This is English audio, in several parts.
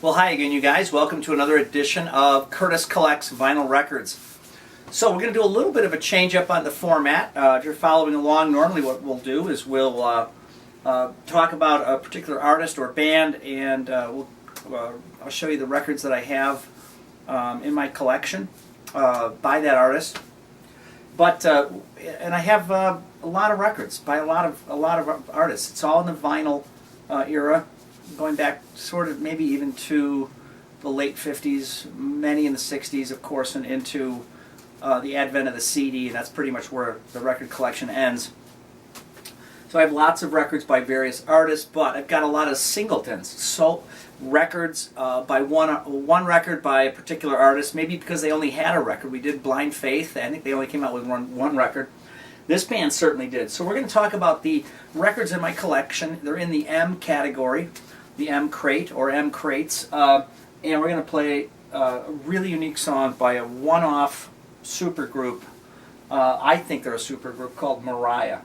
Well, hi again, you guys. Welcome to another edition of Curtis Collects Vinyl Records. So we're going to do a little bit of a change up on the format. If you're following along, normally what we'll do is we'll talk about a particular artist or band, and I'll show you the records that I have in my collection by that artist. But and I have a lot of records by a lot of artists. It's all in the vinyl era, going back sort of maybe even to the late 50s, many in the 60s, of course, and into the advent of the CD, and that's pretty much where the record collection ends. So I have lots of records by various artists, but I've got a lot of singletons. So records by one record by a particular artist, maybe because they only had a record. We did Blind Faith. I think they only came out with one record. This band certainly did. So we're going to talk about the records in my collection. They're in the M category, the M crate or M crates, and we're going to play a really unique song by a one-off supergroup. I think they're a supergroup called Mariah.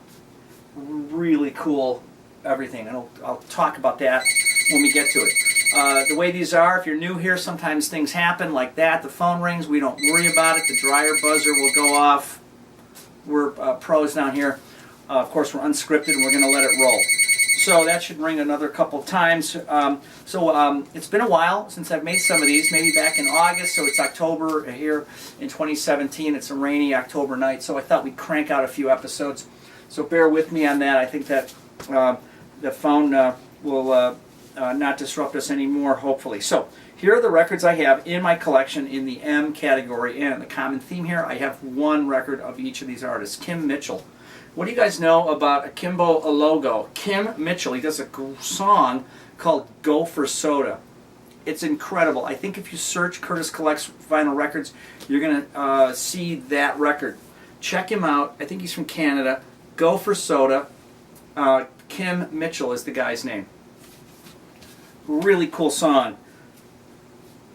Really cool everything, and I'll talk about that when we get to it. The way these are, if you're new here, sometimes things happen like that. The phone rings, we don't worry about it. The dryer buzzer will go off. We're pros down here. Of course, we're unscripted, and we're going to let it roll. So that should ring another couple times. It's been a while since I've made some of these, maybe back in August, so it's October here in 2017. It's a rainy October night, so I thought we'd crank out a few episodes. So bear with me on that. I think that the phone will not disrupt us anymore, hopefully. So here are the records I have in my collection in the M category. And the common theme here, I have one record of each of these artists. Kim Mitchell. What do you guys know about Akimbo Alogo? Kim Mitchell, he does a song called Go for Soda. It's incredible. I think if you search Curtis Collects Vinyl Records, you're going to see that record. Check him out. I think he's from Canada. Go for Soda. Kim Mitchell is the guy's name. Really cool song.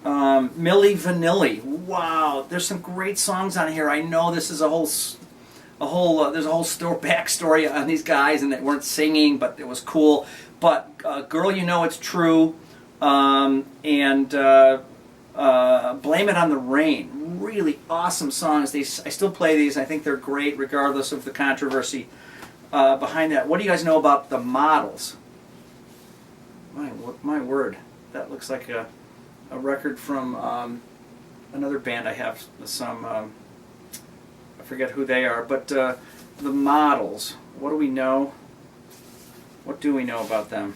Milli Vanilli. Wow, there's some great songs on here. I know this is there's a whole backstory on these guys, and they weren't singing, but it was cool. But Girl, You Know It's True, and Blame It on the Rain. Really awesome songs. I still play these. I think they're great, regardless of the controversy behind that. What do you guys know about the Models? My word, that looks like a record from another band I have some. I forget who they are, but the Models. What do we know? What do we know about them?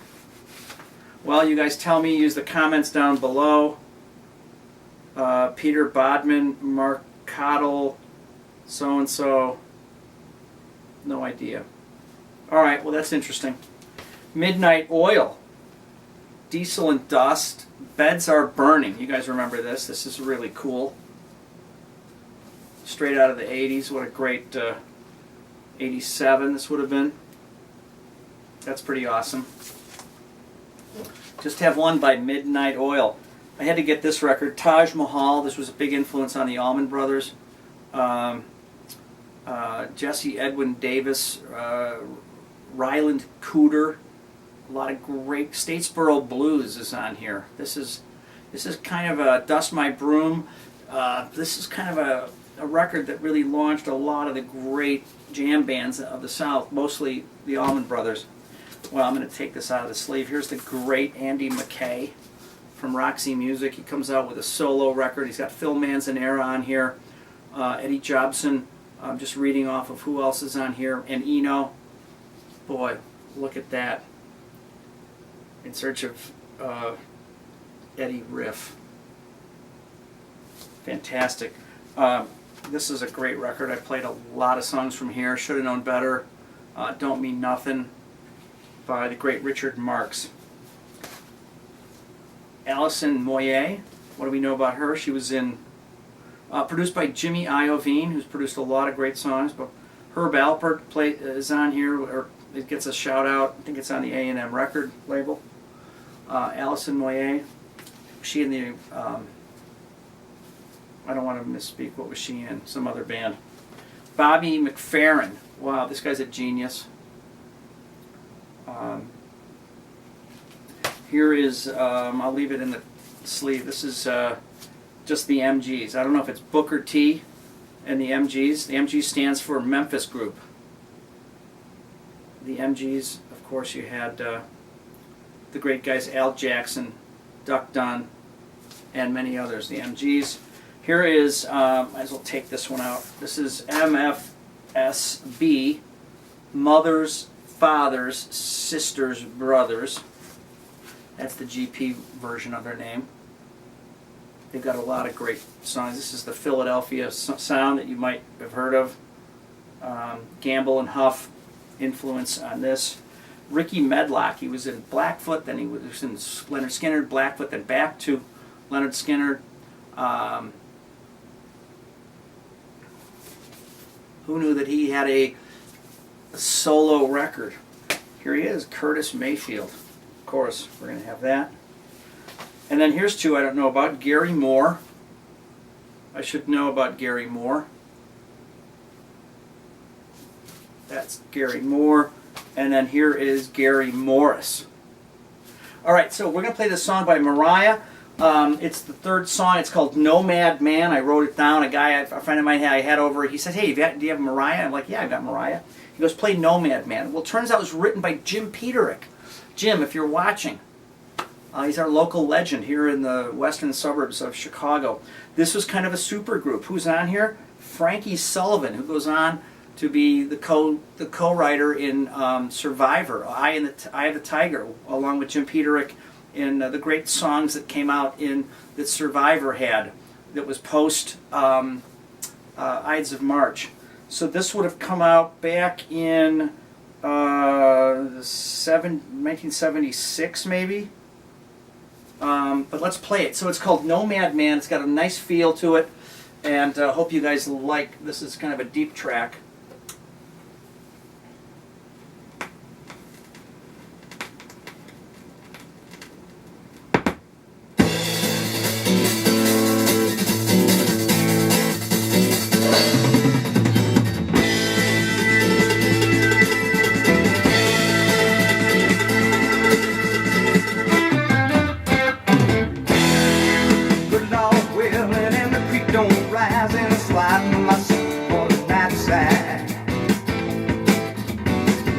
Well, you guys tell me. Use the comments down below. Peter Bodman, Mark Cottle, so-and-so. No idea. All right, well, that's interesting. Midnight Oil. Diesel and Dust. Beds Are Burning. You guys remember this. This is really cool. Straight out of the 80s. What a great 87 this would have been. That's pretty awesome. Just have one by Midnight Oil. I had to get this record, Taj Mahal. This was a big influence on the Allman Brothers. Jesse Edwin Davis, Ryland Cooter. A lot of great Statesboro Blues is on here. This is kind of a Dust My Broom. This is kind of a record that really launched a lot of the great jam bands of the South, mostly the Allman Brothers. Well, I'm going to take this out of the sleeve. Here's the great Andy McKay from Roxy Music. He comes out with a solo record. He's got Phil Manzanera on here, Eddie Jobson. I'm just reading off of who else is on here, and Eno. Boy, look at that. In Search of Eddie Riff. Fantastic. This is a great record. I played a lot of songs from here. Should Have Known Better. Don't Mean Nothing by the great Richard Marx. Alison Moyet. What do we know about her? She was in produced by Jimmy Iovine, who's produced a lot of great songs. But Herb Alpert is on here, or it gets a shout out. I think it's on the A&M record label. Alison Moyet. She in the I don't want to misspeak. What was she in? Some other band. Bobby McFerrin. Wow, this guy's a genius. Here is, I'll leave it in the sleeve. This is just the MGs. I don't know if it's Booker T and the MGs. The MG stands for Memphis Group. The MGs, of course, you had the great guys Al Jackson, Duck Dunn, and many others. The MGs. Here is, might as well take this one out. This is MFSB, Mothers, Fathers, Sisters, Brothers. That's the GP version of their name. They've got a lot of great songs. This is the Philadelphia sound that you might have heard of. Gamble and Huff influence on this. Ricky Medlock, he was in Blackfoot, then he was in Leonard Skinner, Blackfoot, then back to Leonard Skinner. Who knew that he had a solo record? Here he is, Curtis Mayfield. Of course, we're going to have that. And then here's two I don't know about. Gary Moore. I should know about Gary Moore. That's Gary Moore. And then here is Gary Morris. All right, so we're going to play this song by Mariah. It's the third song. It's called Nomad Man. I wrote it down. A friend of mine I had over, he said, hey, do you have Mariah? I'm like, yeah, I've got Mariah. He goes, play Nomad Man. Well, it turns out it was written by Jim Peterick. Jim, if you're watching, he's our local legend here in the western suburbs of Chicago. This was kind of a super group. Who's on here? Frankie Sullivan, who goes on to be the co-writer in Survivor, Eye of the Tiger, along with Jim Peterick in the great songs that came out in that Survivor had that was post Ides of March. So this would have come out back in 1976 maybe. But let's play it. So it's called Nomad Man. It's got a nice feel to it, and hope you guys like. This is kind of a deep track.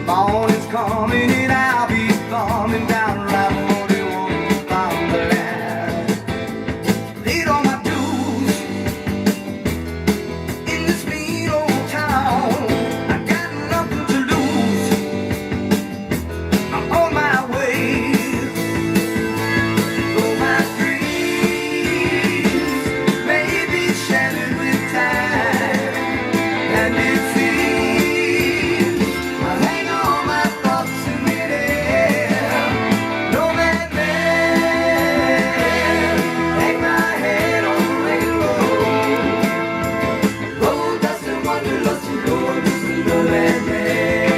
Morning's coming and I'll be thumbing down around 41 from the land. Paid all my dues in this mean old town. I got nothing to lose. I'm on my way. Though my dreams may be shattered with time, and it seems I hang on my thoughts in midair. Nomad man, hang my head on the rainbow. Gold dust and wanderlust, you know I'm just a nomad man.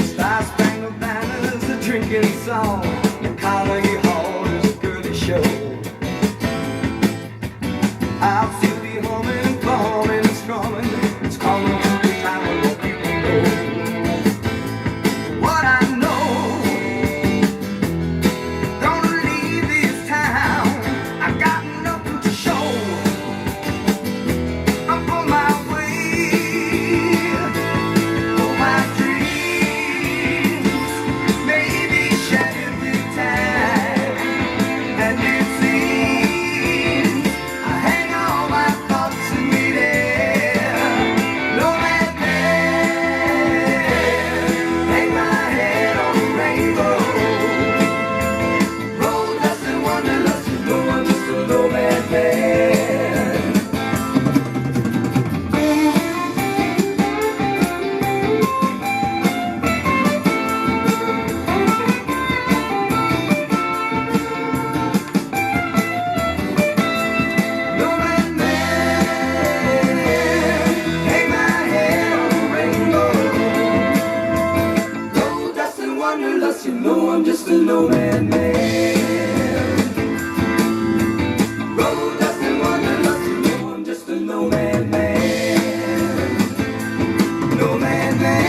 Star-spangled banners, a drinking song, the Carnegie Hall is a girly show. I'll still be humming and bumming and strumming. It's coming to the time when more people know what I know. Gonna leave this town. I got nothing to show. I'm on my way. Oh, my dreams may be shattered with time, and it seems I hang all my thoughts in midair. Nomad man, hang my head on the rainbow. Roll dust and wanderlust, you know I'm just a nomad man. Nomad man, hang my head on the rainbow. Roll dust and wanderlust, you know I'm just a nomad man. Roll dust and wanderlust, you know I'm just a nomad man. Nomad man.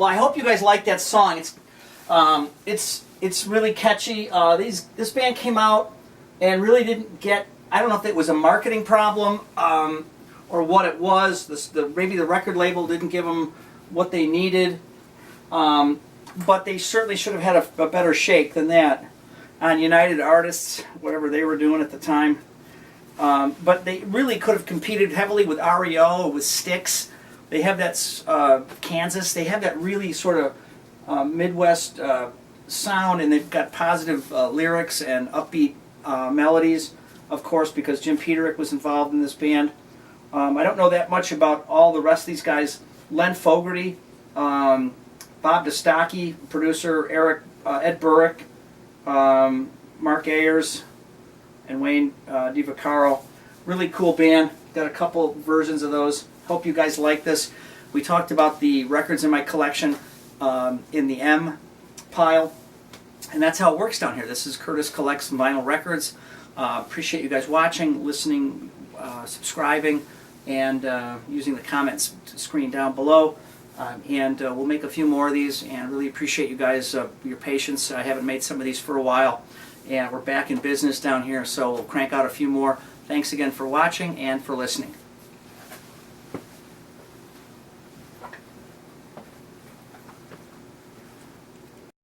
Well, I hope you guys like that song. It's really catchy. This band came out and really didn't get. I don't know if it was a marketing problem or what it was. Maybe the record label didn't give them what they needed, but they certainly should have had a better shake than that on United Artists, whatever they were doing at the time. But they really could have competed heavily with REO, with Styx. They have that Kansas. They have that really sort of Midwest sound, and they've got positive lyrics and upbeat melodies, of course, because Jim Peterick was involved in this band. I don't know that much about all the rest of these guys. Len Fogarty, Bob Dostocki, producer, Ed Burrick, Mark Ayers, and Wayne DiVaccaro. Really cool band. Got a couple versions of those. Hope you guys like this. We talked about the records in my collection in the M pile, and that's how it works down here. This is Curtis Collects Vinyl Records. Appreciate you guys watching, listening, subscribing, and using the comments screen down below. And we'll make a few more of these, and really appreciate you guys, your patience. I haven't made some of these for a while, and we're back in business down here, so we'll crank out a few more. Thanks again for watching and for listening.